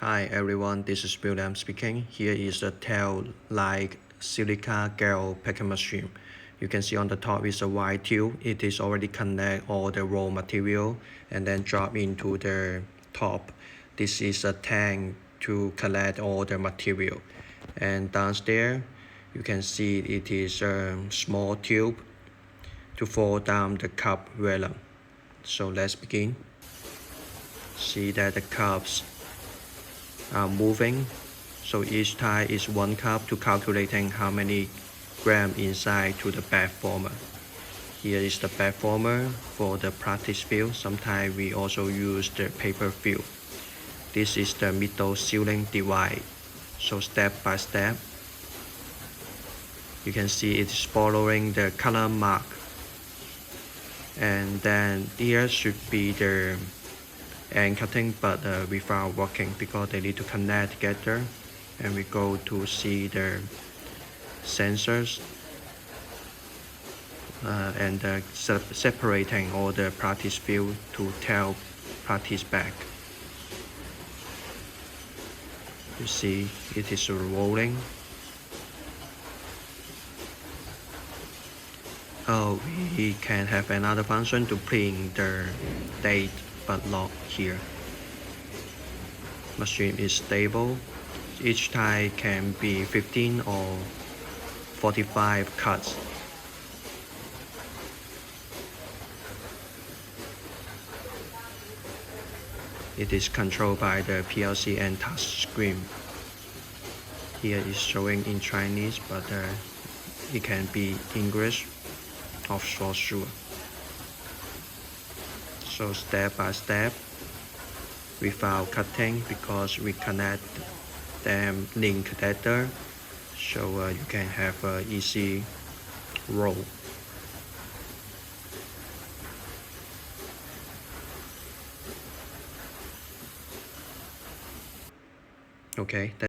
Hi everyone, this is William speaking. Here is the tail-like silica gel packing machine. You can see on the top is a white tube. It is already connect all the raw material and then drop into the top. This is a tank to collect all the material. And downstairs, you can see it is a small tube to fall down the cup vellum. So let's begin. See that the cups are moving, so each time is 1 cup to calculating how many gram inside to the bag former. Here is the bag former for the practice field. Sometimes we also use the paper field. This is the middle sealing device. So step by step, you can see it's following the color mark. And then here should be the end cutting, but without working because they need to connect together. And we go to see the sensors and separating all the practice field to tail practice back. You see it is rolling. Oh, we can have another function to print the date, but not here. Machine is stable. Each time can be 15 or 45 cuts. It is controlled by the PLC and touch screen. Here is showing in Chinese, but it can be English, of for sure. So step by step, without cutting, because we connect them link together, so you can have an easy roll. Okay.